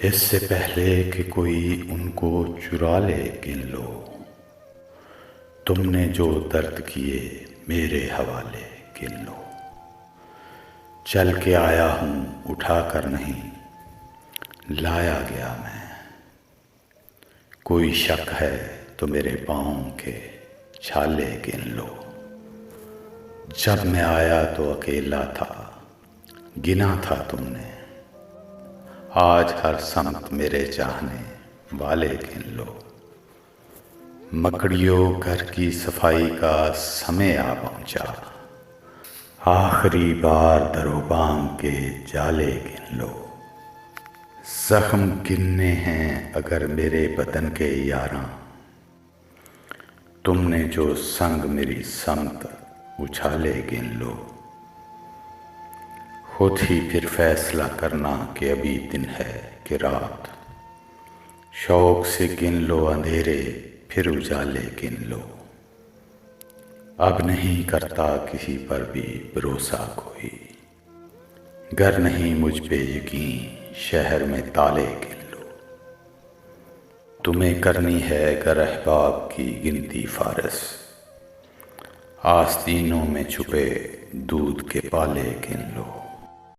इससे पहले कि कोई उनको चुरा ले गिन लो। तुमने जो दर्द किए मेरे हवाले गिन लो। चल के आया हूँ उठा कर नहीं, लाया गया मैं। कोई शक है तो मेरे पाँव के छाले गिन लो। जब मैं आया तो अकेला था, गिना था तुमने। आज हर समत मेरे चाहने वाले गिन लो। मकड़ियों घर की सफाई का समय आ पहुंचा, आखिरी बार दरोबाम के जाले गिन लो। जख्म गिनने हैं अगर मेरे बदन के यारां, तुमने जो संग मेरी समत उछाले गिन लो। खुद ही फिर फैसला करना कि अभी दिन है कि रात। शौक से गिन लो अंधेरे फिर उजाले गिन लो। अब नहीं करता किसी पर भी भरोसा कोई, गर नहीं मुझ पे यकीन शहर में ताले गिन लो। तुम्हें करनी है गर अहबाब की गिनती फारस, आस्तीनों में छुपे दूध के पाले गिन लो।